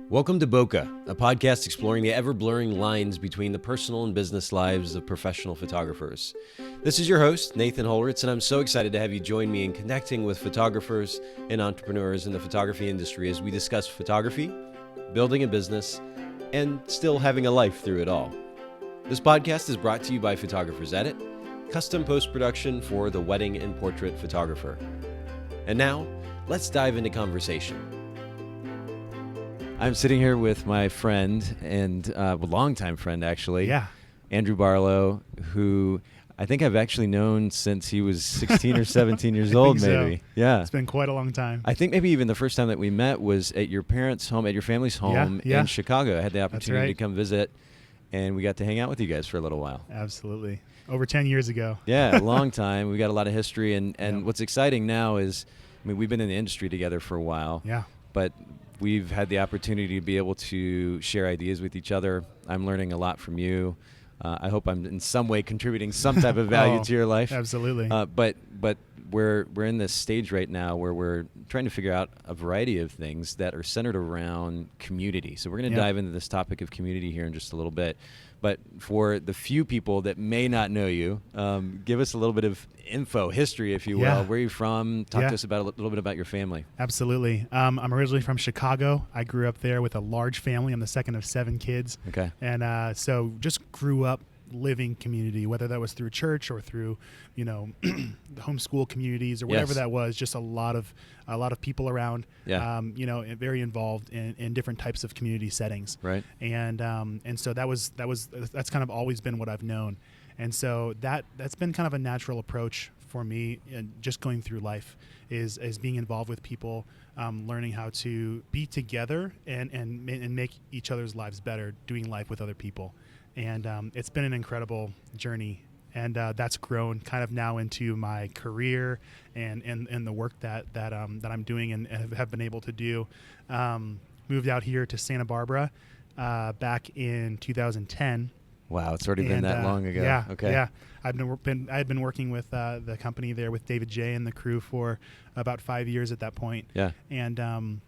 Welcome to Bokeh, a podcast exploring the ever-blurring lines between the personal and business lives of professional photographers. This is your host, Nathan Holritz, and I'm so excited to have you join me in connecting with photographers and entrepreneurs in the photography industry as we discuss photography, building a business, and still having a life through it all. This podcast is brought to you by Photographers Edit, custom post-production for the wedding and portrait photographer. And now, let's dive into conversation. I'm sitting here with my friend and longtime friend, actually. Yeah. Andrew Barlow, who I think I've actually known since he was 16 or 17 years old, maybe. So. Yeah. It's been quite a long time. I think maybe even the first time that we met was at your parents' home, at your family's home in Chicago. I had the opportunity to come visit, and we got to hang out with you guys for a little while. Absolutely. Over 10 years ago. Yeah, a long time. We got a lot of history, and what's exciting now is, I mean, we've been in the industry together for a while. Yeah. But we've had the opportunity to be able to share ideas with each other. I'm learning a lot from you. I hope I'm in some way contributing some type of value to your life. Absolutely. But we're in this stage right now where we're trying to figure out a variety of things that are centered around community. So we're going to dive into this topic of community here in just a little bit. But for the few people that may not know you, give us a little bit of info, history, if you will. Where are you from? Talk to us about a little bit about your family. Absolutely. I'm originally from Chicago. I grew up there with a large family. I'm the second of 7 kids. Okay. And so just grew up living community, whether that was through church or through, homeschool communities or whatever that was. Just a lot of people around. Yeah. Very involved in different types of community settings. Right. And so that's kind of always been what I've known. And so that's been kind of a natural approach for me, and just going through life is being involved with people, learning how to be together and make each other's lives better, doing life with other people. And it's been an incredible journey, and that's grown kind of now into my career and the work that I'm doing and have been able to do. Moved out here to Santa Barbara back in 2010. Wow, it's already been that long ago. Yeah. Okay. Yeah. I've been working with the company there with David J and the crew for about 5 years at that point. Yeah. And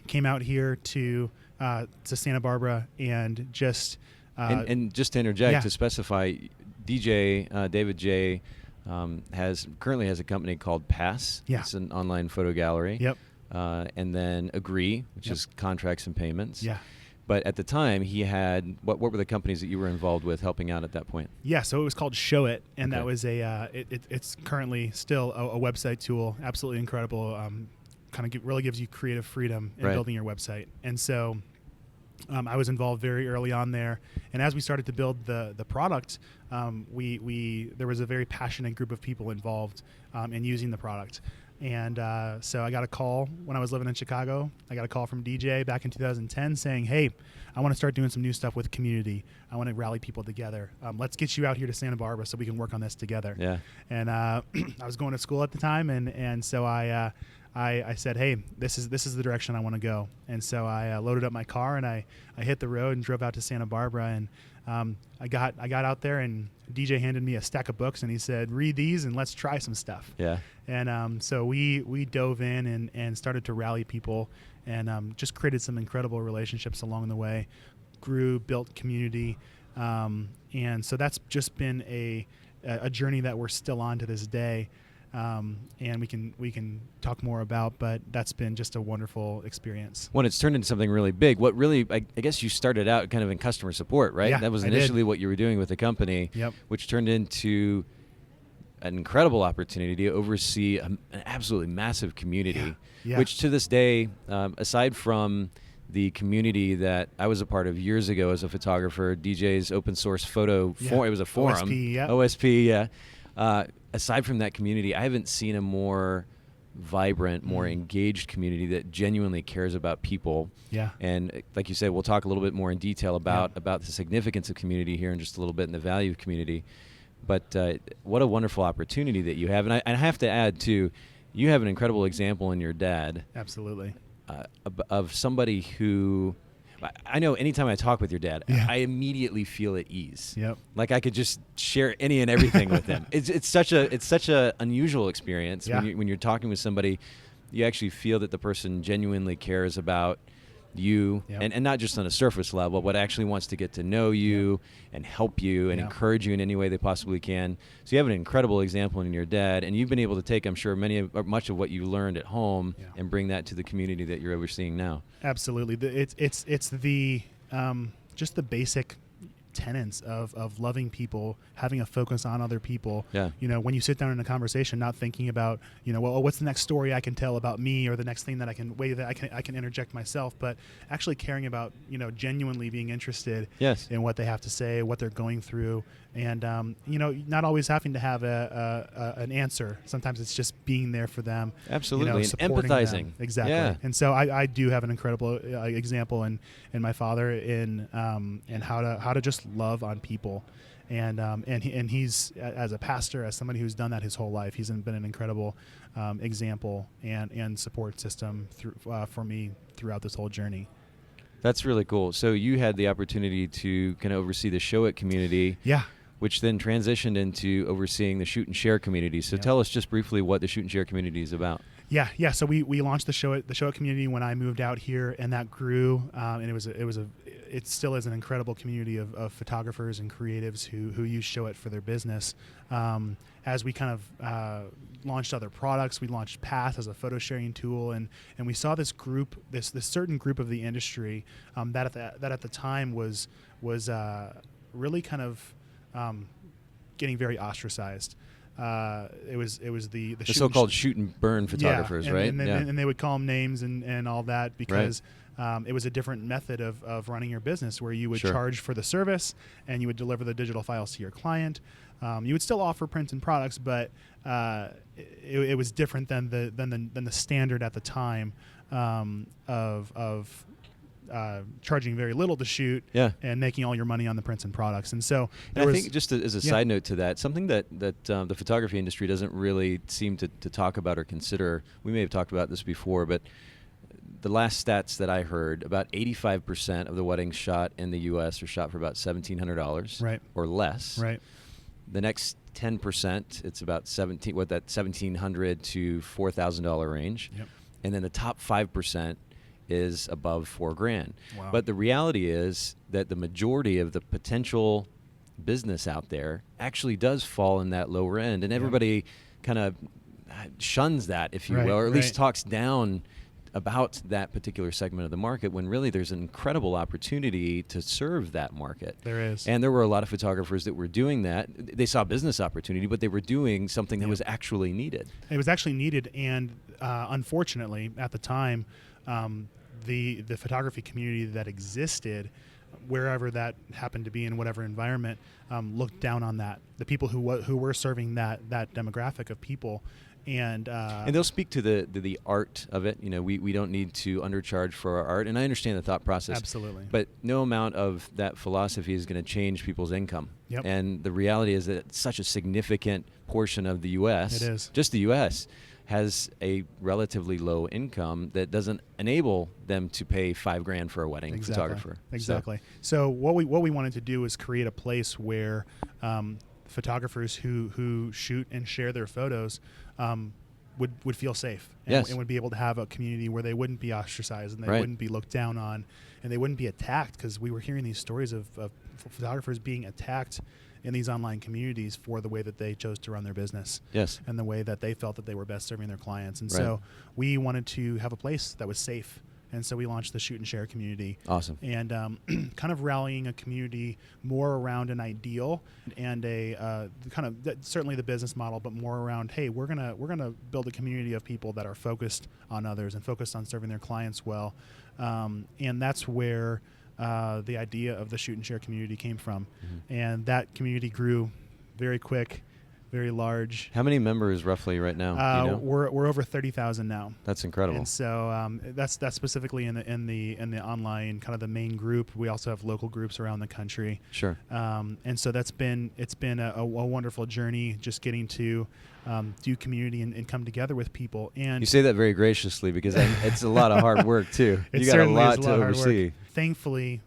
came out here to Santa Barbara and just. And just to interject, to specify, DJ David J currently has a company called Pass. Yeah. It's an online photo gallery. Yep. And then Agree, which is contracts and payments. Yeah. But at the time, he had what were the companies that you were involved with helping out at that point? Yeah, so it was called Show It, and that was it's currently still a website tool, absolutely incredible. Really gives you creative freedom in building your website, and so. I was involved very early on there, and as we started to build the product, there was a very passionate group of people involved in using the product, and so I got a call when I was living in Chicago. I got a call from DJ back in 2010 saying, "Hey, I want to start doing some new stuff with community. I want to rally people together. Let's get you out here to Santa Barbara so we can work on this together." Yeah. And I was going to school at the time, and so I said, "Hey, this is the direction I want to go." And so I loaded up my car and I hit the road and drove out to Santa Barbara. And I got out there, and DJ handed me a stack of books and he said, "Read these and let's try some stuff." Yeah. And so we dove in and started to rally people and just created some incredible relationships along the way. Grew, built community, and so that's just been a journey that we're still on to this day. And we can talk more about, but that's been just a wonderful experience. When it's turned into something really big, what really, I guess you started out kind of in customer support, right? Yeah, that was initially what you were doing with the company, which turned into an incredible opportunity to oversee an absolutely massive community, which to this day, aside from the community that I was a part of years ago as a photographer, DJ's open source photo forum, it was a forum. OSP, aside from that community, I haven't seen a more vibrant, more engaged community that genuinely cares about people. Yeah. And like you said, we'll talk a little bit more in detail about the significance of community here in just a little bit and the value of community. But what a wonderful opportunity that you have. And I have to add, too, you have an incredible example in your dad. Absolutely. Of somebody who... I know anytime I talk with your dad, I immediately feel at ease. Yep. Like I could just share any and everything with him. It's such a unusual experience when you're talking with somebody. You actually feel that the person genuinely cares about you, Yep. and not just on a surface level, but actually wants to get to know you and help you and encourage you in any way they possibly can. So you have an incredible example in your dad, and you've been able to take, I'm sure, much of what you learned at home and bring that to the community that you're overseeing now. Absolutely. It's the just the basic tenets of loving people, having a focus on other people. Yeah. When you sit down in a conversation, not thinking about, well, what's the next story I can tell about me, or the next thing that I can interject myself, but actually caring about, genuinely being interested in what they have to say, what they're going through, and not always having to have an answer. Sometimes it's just being there for them. Absolutely, and empathizing them. Exactly. Yeah. And so I do have an incredible example in my father in how to just love on people, and he's, as a pastor, as somebody who's done that his whole life, he's been an incredible example and support system for me throughout this whole journey. That's really cool. So you had the opportunity to kind of oversee the Show It community. Yeah. Which then transitioned into overseeing the Shoot and Share community. So tell us just briefly what the Shoot and Share community is about. Yeah. So we launched the Show It community when I moved out here, and that grew, and it still is an incredible community of photographers and creatives who use Show It for their business. As we kind of launched other products, we launched Path as a photo sharing tool, and we saw this group, this certain group of the industry that at the time was really kind of getting very ostracized. It was the so-called shoot and burn photographers, right? And they would call them names and all that because it was a different method of running your business, where you would charge for the service and you would deliver the digital files to your client. You would still offer prints and products, but it was different than the standard at the time of charging very little to shoot and making all your money on the prints and products. And so I think, just as a side note to that, something that the photography industry doesn't really seem to talk about or consider, we may have talked about this before, but the last stats that I heard, about 85% of the weddings shot in the U.S. are shot for about $1,700 or less. Right. The next 10%, it's about $1,700 to $4,000 range. Yep. And then the top 5% is above $4,000. Wow. But the reality is that the majority of the potential business out there actually does fall in that lower end, and everybody kind of shuns that, if you will, or at least talks down about that particular segment of the market, when really there's an incredible opportunity to serve that market. There is. And there were a lot of photographers that were doing that. They saw business opportunity, but they were doing something that was actually needed. It was actually needed, and unfortunately, at the time, the photography community that existed, wherever that happened to be in whatever environment, looked down on that. The people who were serving that demographic of people. And they'll speak to the art of it. We don't need to undercharge for our art, and I understand the thought process. Absolutely. But no amount of that philosophy is going to change people's income. Yep. And the reality is that such a significant portion of the U.S., it is. just the U.S., has a relatively low income that doesn't enable them to pay $5,000 for a wedding photographer. Exactly. So what we wanted to do is create a place where photographers who shoot and share their photos would feel safe and would be able to have a community where they wouldn't be ostracized and they wouldn't be looked down on and they wouldn't be attacked, because we were hearing these stories of photographers being attacked in these online communities for the way that they chose to run their business and the way that they felt that they were best serving their clients. And so we wanted to have a place that was safe. And so we launched the Shoot and Share community. Awesome. And kind of rallying a community more around an ideal and a kind of certainly the business model, but more around, hey, we're gonna build a community of people that are focused on others and focused on serving their clients well. And that's where the idea of the Shoot and Share community came from. Mm-hmm. And that community grew very quick, very large. How many members roughly right now? We're over 30,000 now. That's incredible. And so that's specifically in the online kind of the main group. We also have local groups around the country. Sure. And so it's been a wonderful journey, just getting to do community and come together with people. And you say that very graciously, because it's a lot of hard work too. You got a lot to oversee. Thankfully,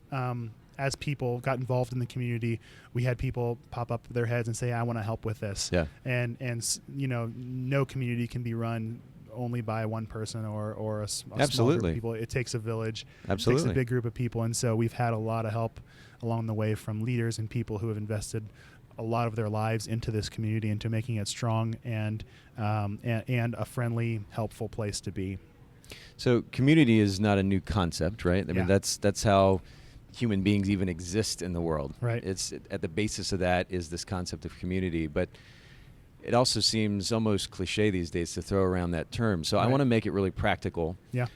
as people got involved in the community, we had people pop up their heads and say, I want to help with this. Yeah. And no community can be run only by one person or a small group Absolutely. of people. It takes a village. Absolutely. It takes a big group of people. And so we've had a lot of help along the way from leaders and people who have invested a lot of their lives into this community, into making it strong and a friendly, helpful place to be. So community is not a new concept, right? I mean, that's how human beings even exist in the world. Right. It's at the basis of that is this concept of community, but it also seems almost cliche these days to throw around that term. So I want to make it really practical. Yeah.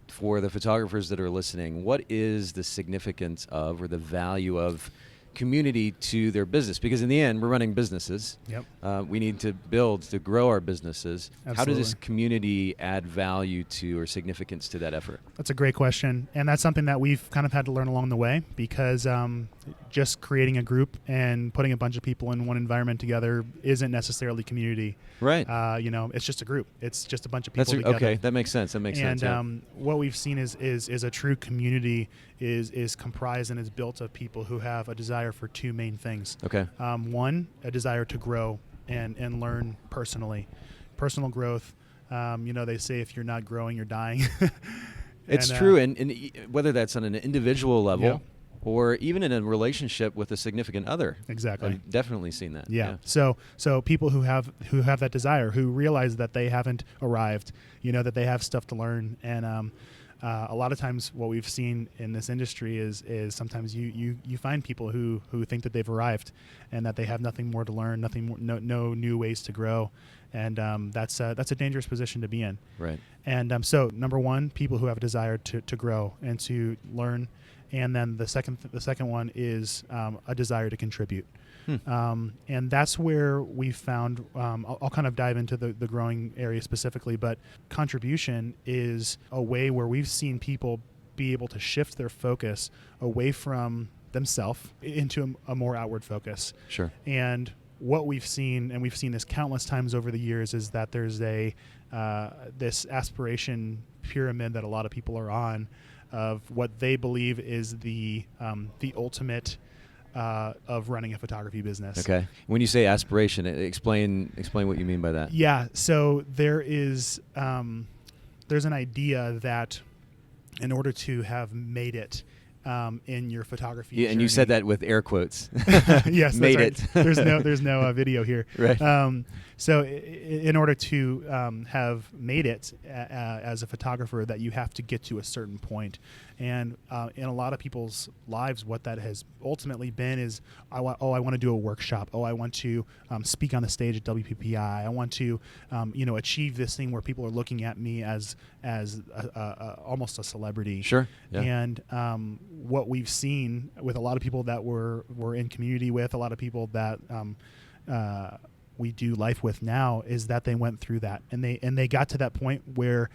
For the photographers that are listening, what is the significance of or the value of community to their business? Because in the end, we're running businesses. Yep. We need to build, to grow our businesses. Absolutely. How does this community add value to or significance to that effort? That's a great question. And that's something that we've kind of had to learn along the way, because just creating a group and putting a bunch of people in one environment together isn't necessarily community. Right. It's just a group. It's just a bunch of people together. Okay, that makes sense. And what we've seen is a true community is comprised and is built of people who have a desire for two main things. Okay. One, a desire to grow and learn personally. Personal growth. They say if you're not growing, you're dying. It's true. And whether that's on an individual level or even in a relationship with a significant other. Exactly. I've definitely seen that. Yeah. So people who have that desire, who realize that they haven't arrived, that they have stuff to learn. And a lot of times what we've seen in this industry is sometimes you find people who think that they've arrived and that they have nothing more to learn, no new ways to grow. And that's a dangerous position to be in. Right. And so number one, people who have a desire to grow and to learn. And then the second one is a desire to contribute. And that's where we found, I'll kind of dive into the growing area specifically, but contribution is a way where we've seen people be able to shift their focus away from themselves into a more outward focus. Sure. And what we've seen, and we've seen this countless times over the years, is that there's this aspiration pyramid that a lot of people are on, of what they believe is the ultimate of running a photography business. Okay. When you say aspiration, explain what you mean by that. Yeah. So there's an idea that in order to have made it in your photography journey, and you said that with air quotes. Yes, made that's right. it. There's no video here. Right. So in order to have made it as a photographer, that you have to get to a certain point. And in a lot of people's lives, what that has ultimately been is, I want to do a workshop. I want to speak on the stage at WPPI. I want to achieve this thing where people are looking at me as almost a celebrity. Sure. Yeah. And what we've seen with a lot of people that we're in community with, a lot of people that we do life with now, is that they went through that, and they got to that point where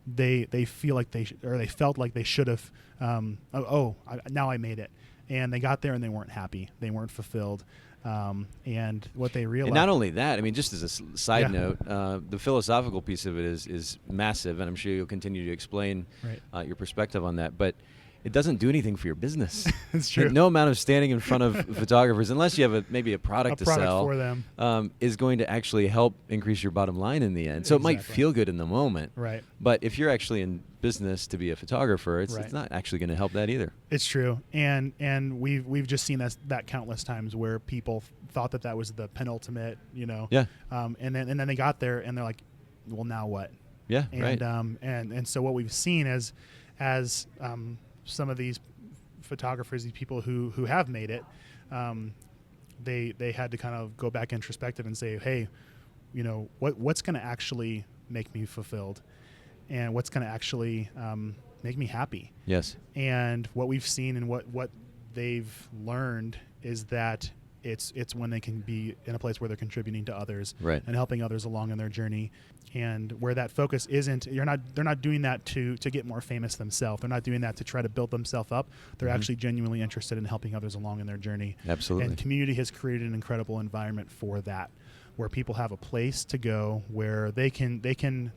they feel like they felt like they should have. Now I made it, and they got there and they weren't happy, they weren't fulfilled, and what they realized. And not only that, I mean, just as a side note, the philosophical piece of it is massive, and I'm sure you'll continue to explain your perspective on that, but it doesn't do anything for your business. It's true. No amount of standing in front of photographers, unless you have maybe a product to sell for them, is going to actually help increase your bottom line in the end. So it might feel good in the moment, right? But if you're actually in business to be a photographer, it's not actually going to help that either. It's true, and we've just seen that countless times where people thought that was the penultimate, Yeah. And then they got there and they're like, well, now what? Yeah. And, right. And so what we've seen as some of these photographers, these people who have made it, they had to kind of go back introspective and say, hey, what's going to actually make me fulfilled, and what's going to actually make me happy. Yes. And what we've seen and what they've learned is that it's when they can be in a place where they're contributing to others, right, and helping others along in their journey, and where that focus isn't, they're not doing that to get more famous themselves. They're not doing that to try to build themselves up. They're actually genuinely interested in helping others along in their journey. Absolutely. And community has created an incredible environment for that, where people have a place to go where they can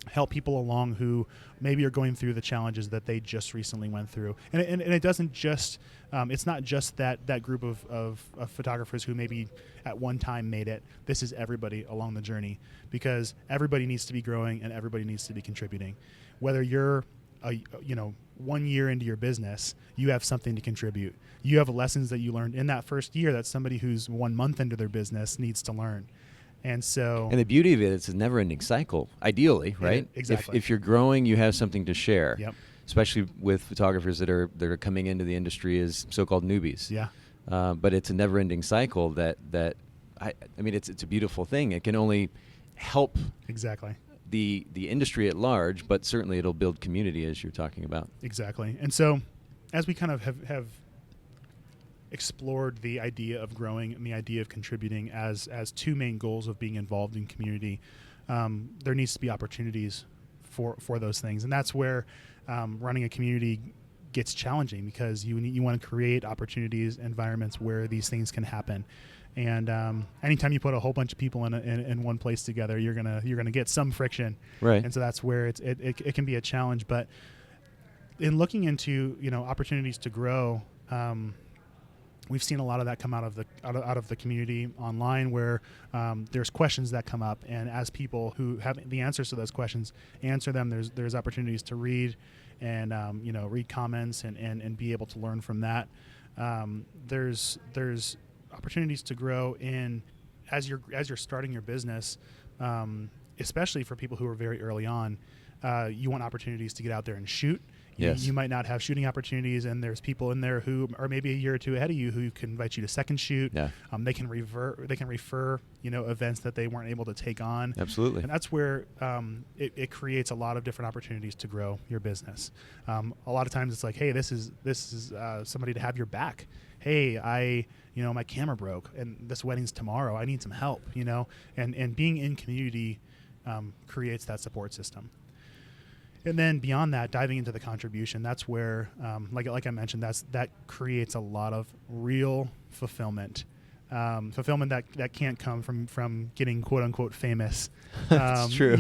help people along who maybe are going through the challenges that they just recently went through. And it doesn't just, it's not just that group of photographers who maybe at one time made it. This is everybody along the journey, because everybody needs to be growing and everybody needs to be contributing. Whether you're 1 year into your business, you have something to contribute. You have lessons that you learned in that first year that somebody who's 1 month into their business needs to learn. And the beauty of it, it's a never-ending cycle, ideally, right? Exactly. If you're growing, you have something to share. Yep. Especially with photographers that are coming into the industry as so-called newbies. Yeah. But it's a never-ending cycle that I mean, it's a beautiful thing. It can only help exactly the industry at large, but certainly it'll build community, as you're talking about. Exactly. And so, as we kind of have explored the idea of growing and the idea of contributing as two main goals of being involved in community, there needs to be opportunities for those things, and that's where running a community gets challenging, because you want to create opportunities, environments where these things can happen. And anytime you put a whole bunch of people in one place together, you're gonna get some friction, right? And so that's where it can be a challenge. But in looking into opportunities to grow, we've seen a lot of that come out of the community online, where there's questions that come up, and as people who have the answers to those questions answer them, there's opportunities to read and read comments and be able to learn from that. There's opportunities to grow in as you're starting your business, especially for people who are very early on. You want opportunities to get out there and shoot. Yes. You might not have shooting opportunities, and there's people in there who are maybe a year or two ahead of you who can invite you to second shoot. Yeah. They can refer events that they weren't able to take on. Absolutely. And that's where it creates a lot of different opportunities to grow your business. A lot of times it's like, hey, this is somebody to have your back. Hey, my camera broke and this wedding's tomorrow. I need some help. And being in community creates that support system. And then beyond that, diving into the contribution, that's where, like I mentioned, that creates a lot of real fulfillment. Fulfillment that can't come from getting quote unquote famous. That's true.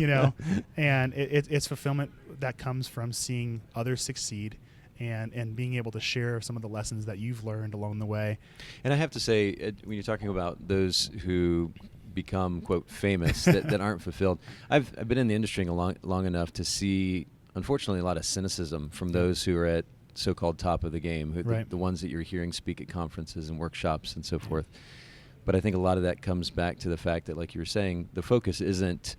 And it's fulfillment that comes from seeing others succeed and being able to share some of the lessons that you've learned along the way. And I have to say, when you're talking about those who become quote famous that aren't fulfilled, I've been in the industry long enough to see, unfortunately, a lot of cynicism from those who are at so-called top of the game, the ones that you're hearing speak at conferences and workshops and so forth. But I think a lot of that comes back to the fact that, like you were saying, the focus isn't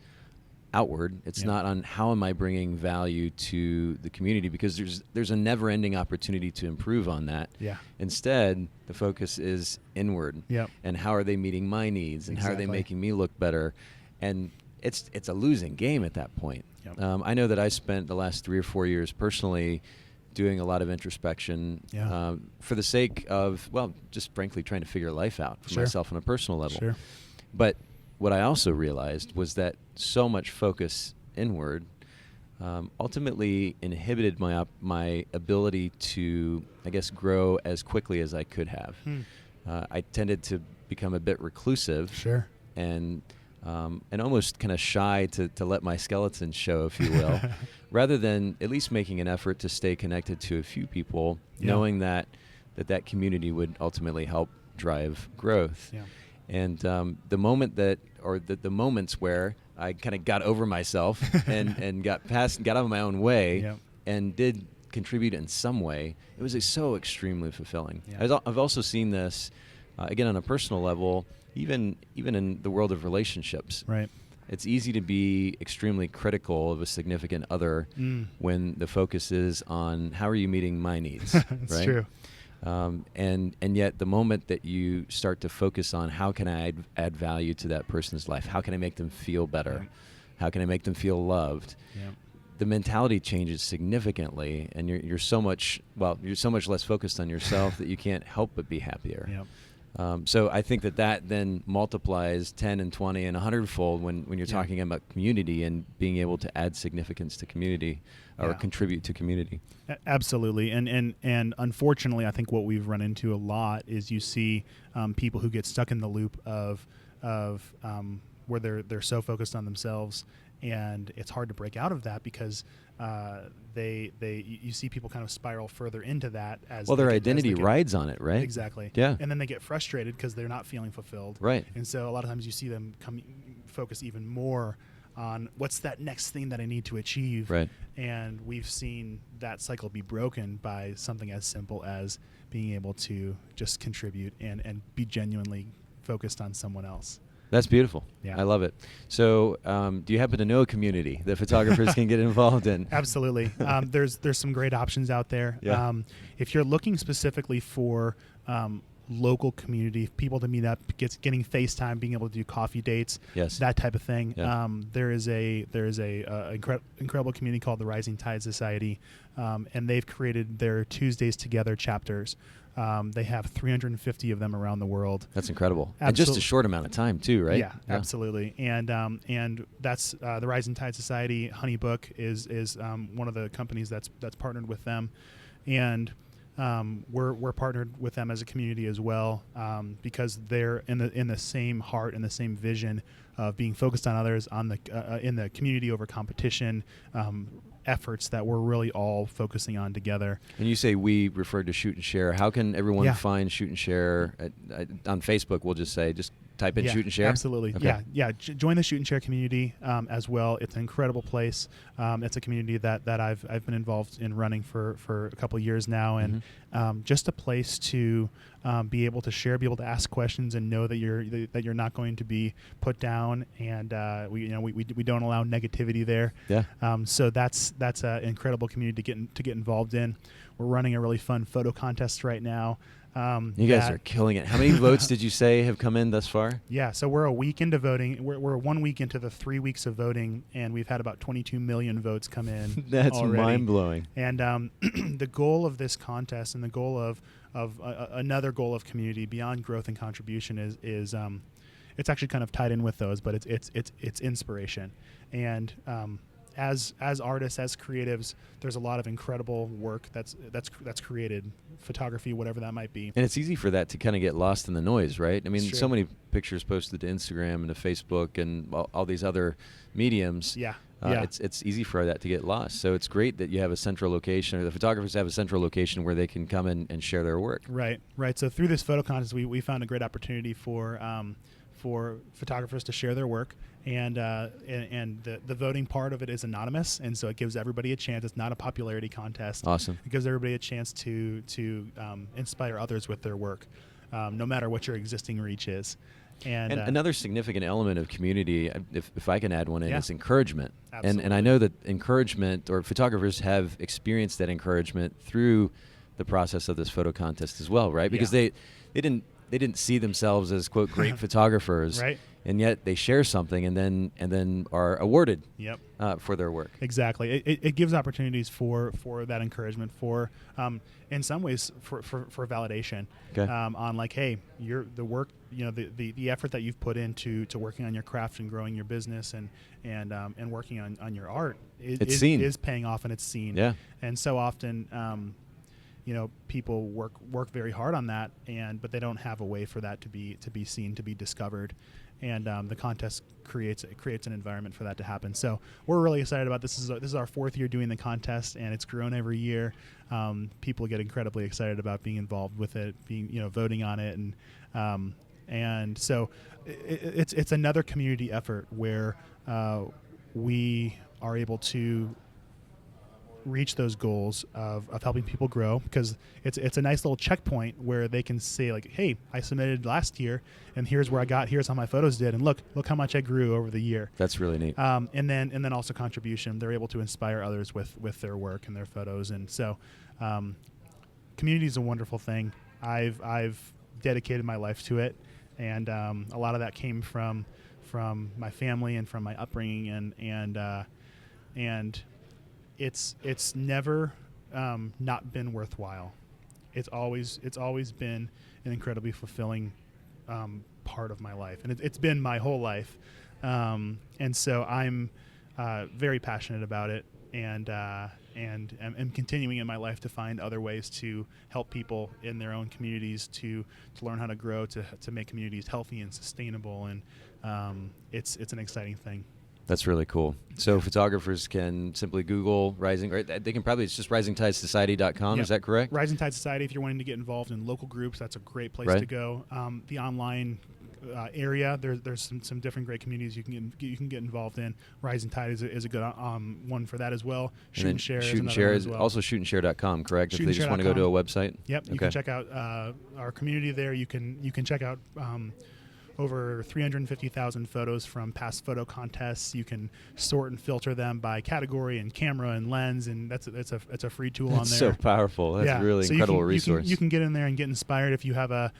outward. It's not on how am I bringing value to the community, because there's a never-ending opportunity to improve on that. Yeah. Instead, the focus is inward. Yep. And how are they meeting my needs, and how are they making me look better? And it's a losing game at that point. Yep. I know that I spent the last 3 or 4 years personally doing a lot of introspection for the sake of, just frankly trying to figure life out for myself on a personal level. Sure. But what I also realized was that so much focus inward ultimately inhibited my ability to, I guess, grow as quickly as I could have. I tended to become a bit reclusive. Sure. And almost kind of shy to let my skeleton show, if you will, rather than at least making an effort to stay connected to a few people, knowing that community would ultimately help drive growth. Yeah. And the moments where I kind of got over myself and got out of my own way and did contribute in some way, it was so extremely fulfilling. Yeah. I've also seen this, again, on a personal level, even in the world of relationships. Right. It's easy to be extremely critical of a significant other when the focus is on how are you meeting my needs. That's right? true. And yet the moment that you start to focus on how can I add value to that person's life, how can I make them feel better, how can I make them feel loved, the mentality changes significantly, and you're so much less focused on yourself that you can't help but be happier. So I think that then multiplies 10 and 20 and 100-fold when you're talking about community and being able to add significance to community or contribute to community. Absolutely. And unfortunately, I think what we've run into a lot is you see people who get stuck in the loop of where they're so focused on themselves and it's hard to break out of that because you see people kind of spiral further into that as Well, their as identity rides on it, right? Exactly. Yeah. And then they get frustrated because they're not feeling fulfilled. Right. And so a lot of times you see them focus even more on what's that next thing that I need to achieve. Right. And we've seen that cycle be broken by something as simple as being able to just contribute and be genuinely focused on someone else. That's beautiful. Yeah. I love it. So do you happen to know a community that photographers can get involved in? Absolutely. There's some great options out there. Yeah. If you're looking specifically for local community, people to meet up, getting FaceTime, being able to do coffee dates, Yes. that type of thing. Yeah. There is a incredible community called the Rising Tide Society, and they've created their Tuesdays Together chapters. They have 350 of them around the world. That's incredible. And just a short amount of time too, right? Yeah, absolutely. And that's the Rising Tide Society. Honeybook is one of the companies that's partnered with them, and we're partnered with them as a community as well, because they're in the same heart and the same vision of being focused on others, on the in the community over competition efforts that we're really all focusing on together. And you say we referred to Shoot and Share. How can everyone find Shoot and Share on Facebook? We'll just say, just type in Shoot and Share. Absolutely. Okay. Yeah. Join the Shoot and Share community as well. It's an incredible place. It's a community that I've been involved in running for a couple of years now, and just a place to be able to share, be able to ask questions, and know that you're not going to be put down. And we don't allow negativity there. Yeah. So that's an incredible community to get involved in. We're running a really fun photo contest right now. You guys are killing it. How many votes did you say have come in thus far? Yeah, so we're a week into voting. We're 1 week into the 3 weeks of voting, and we've had about 22 million votes come in. That's already. mind-blowing. And the goal of this contest, and the goal of another goal of community beyond growth and contribution is it's actually kind of tied in with those, but it's inspiration. And as artists, as creatives, there's a lot of incredible work that's created, photography, whatever that might be. And it's easy for that to kind of get lost in the noise, right? I mean, so many pictures posted to Instagram and to Facebook and all these other mediums. Yeah. It's easy for that to get lost. So it's great that you have a central location, or the photographers have a central location where they can come and share their work. Right. So through this photo contest, we found a great opportunity for photographers to share their work, and the voting part of it is anonymous, and so it gives everybody a chance. It's not a popularity contest. Awesome. It gives everybody a chance to inspire others with their work, no matter what your existing reach is. And another significant element of community, if I can add one in, is encouragement. Absolutely. And I know that encouragement, or photographers have experienced that encouragement through the process of this photo contest as well, right? Because they didn't see themselves as, quote, great photographers, right? And yet they share something and then are awarded for their work. Exactly. It gives opportunities for that encouragement, for in some ways for validation. Okay. On like, hey, the work, the effort that you've put into working on your craft and growing your business and working on your art is paying off, and it's seen. Yeah. And so often people work very hard on that, but they don't have a way for that to be seen, to be discovered, and the contest creates an environment for that to happen. So we're really excited about this. This is our 4th year doing the contest, and it's grown every year. People get incredibly excited about being involved with it, voting on it, and so it's another community effort where we are able to reach those goals of helping people grow, because it's a nice little checkpoint where they can say, like, hey, I submitted last year and here's where I got, here's how my photos did, and look how much I grew over the year. That's really neat. And then also contribution. They're able to inspire others with their work and their photos. And so community is a wonderful thing. I've dedicated my life to it, and a lot of that came from my family and from my upbringing, and it's never not been worthwhile. It's always been an incredibly fulfilling part of my life, and it's been my whole life. And so I'm very passionate about it, and am continuing in my life to find other ways to help people in their own communities to learn how to grow, to make communities healthy and sustainable, and it's an exciting thing. That's really cool. So photographers can simply Google Rising, right? They can probably, it's just risingtidesociety.com. Yep. Is that correct? Rising Tide Society, if you're wanting to get involved in local groups, that's a great place Right. to go. The online area, there's some different great communities you can get involved in. Rising Tide is a good one for that as well. Shoot and Share Shoot is and another Share one is as well. also shootandshare.com, correct? If they just want to go to a website? Yep, you can check out our community there. You can check out over 350,000 photos from past photo contests. You can sort and filter them by category and camera and lens, and it's a free tool on there. That's so powerful. That's a really incredible resource. You can get in there and get inspired if you have a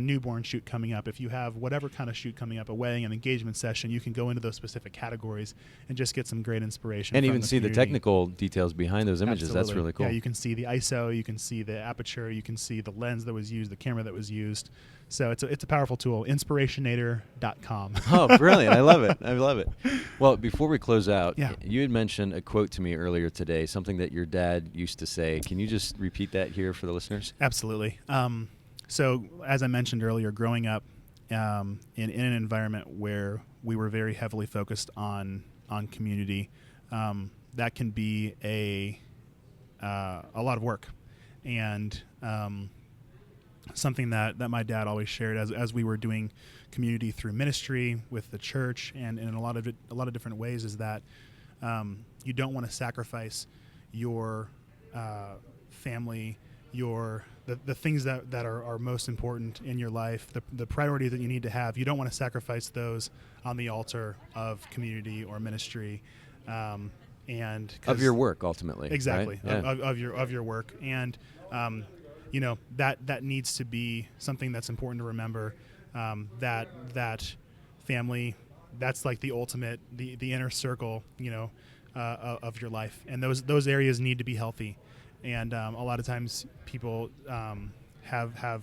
newborn shoot coming up, if you have whatever kind of shoot coming up, a wedding, an engagement session. You can go into those specific categories and just get some great inspiration. And from even the see community. the technical details behind those images. Absolutely. That's really cool. Yeah, you can see the ISO, you can see the aperture, you can see the lens that was used, the camera that was used. So it's a powerful tool. Inspirationator.com. Oh, brilliant. I love it. I love it. Well, before we close out, Yeah. you had mentioned a quote to me earlier today, something that your dad used to say. Can you just repeat that here for the listeners? Absolutely. So as I mentioned earlier, growing up in an environment where we were very heavily focused on community, that can be a lot of work. And something that my dad always shared as we were doing community through ministry with the church and in a lot of different ways is that you don't want to sacrifice your family, the things that are most important in your life, the priorities that you need to have. You don't want to sacrifice those on the altar of community or ministry, and Of your work, ultimately. exactly Right? Yeah. of your work. And that needs to be something that's important to remember, that family, that's like the ultimate, the inner circle, of your life. And those areas need to be healthy. And a lot of times people have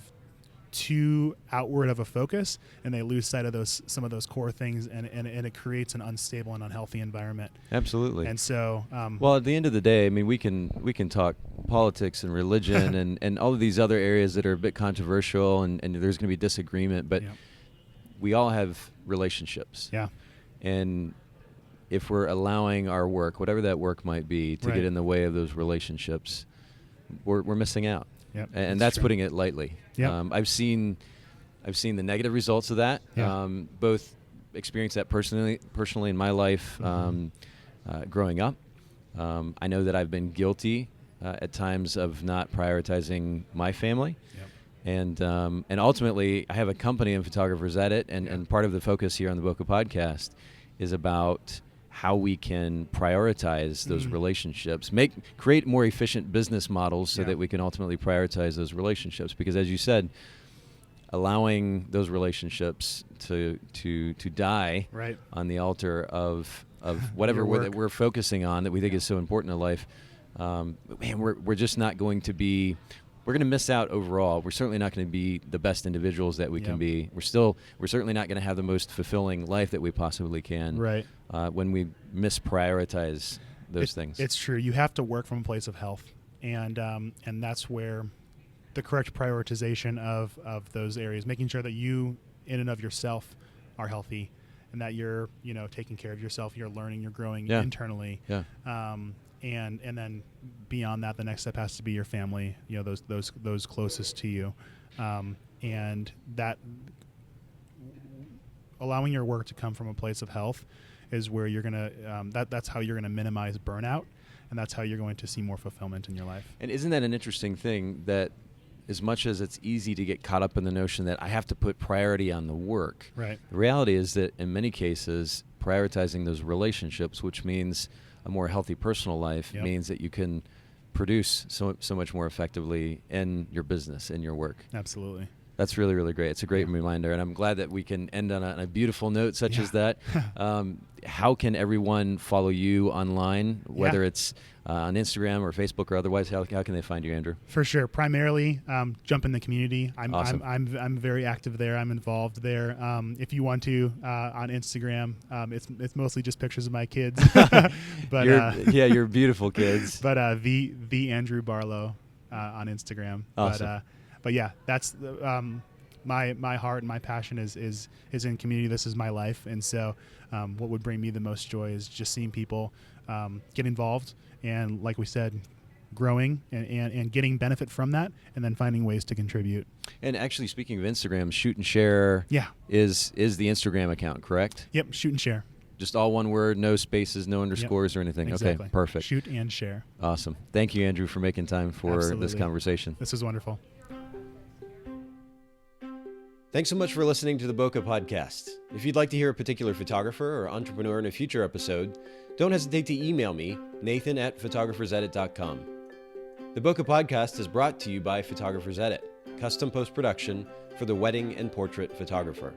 too outward of a focus, and they lose sight of some of those core things, and it creates an unstable and unhealthy environment. Absolutely. And so, well, at the end of the day, I mean, we can talk politics and religion and all of these other areas that are a bit controversial, and there's going to be disagreement, but yeah. we all have relationships. Yeah. And if we're allowing our work, whatever that work might be, to Right. get in the way of those relationships, we're missing out. Yep, And that's that's true. putting it lightly. Yep. I've seen the negative results of that. Yeah. Both experienced that personally in my life, growing up. I know that I've been guilty at times of not prioritizing my family. Yep. And ultimately, I have a company and photographers at it, and part of the focus here on the Bokeh podcast is about how we can prioritize those relationships, create more efficient business models so that we can ultimately prioritize those relationships. Because as you said, allowing those relationships to die Right. on the altar of whatever that we're focusing on that we think is so important in life, man, we're just not going to be. We're going to miss out overall. We're certainly not going to be the best individuals that we can be. We're certainly not going to have the most fulfilling life that we possibly can. Right. When we misprioritize those things. It's true. You have to work from a place of health, and that's where the correct prioritization of those areas, making sure that you, in and of yourself, are healthy, and that you're taking care of yourself. You're learning. You're growing internally. Yeah. And then beyond that, the next step has to be your family. Those closest to you, and that allowing your work to come from a place of health is where you're gonna. That's how you're gonna minimize burnout, and that's how you're going to see more fulfillment in your life. And isn't that an interesting thing that, as much as it's easy to get caught up in the notion that I have to put priority on the work, Right. the reality is that in many cases, prioritizing those relationships, which means a more healthy personal life, means that you can produce so much more effectively in your business, in your work. Absolutely. That's really, really great. It's a great reminder, and I'm glad that we can end on a beautiful note such as that. How can everyone follow you online, whether it's on Instagram or Facebook or otherwise? How can they find you, Andrew? For sure. Primarily, jump in the community. Awesome. I'm very active there. I'm involved there. If you want to, on Instagram, it's mostly just pictures of my kids. But you're beautiful kids. But the Andrew Barlow on Instagram. Awesome. But yeah, that's my heart and my passion is in community. This is my life, and so what would bring me the most joy is just seeing people get involved, and like we said, growing and getting benefit from that, and then finding ways to contribute. And actually, speaking of Instagram, Shoot and Share is the Instagram account, correct? Yep, Shoot and Share. Just all one word, no spaces, no underscores or anything. Exactly. Okay, perfect. Shoot and Share. Awesome. Thank you, Andrew, for making time for Absolutely. this conversation. This was wonderful. Thanks so much for listening to the Bokeh podcast. If you'd like to hear a particular photographer or entrepreneur in a future episode, don't hesitate to email me, nathan@photographersedit.com. The Bokeh podcast is brought to you by Photographer's Edit, custom post-production for the wedding and portrait photographer.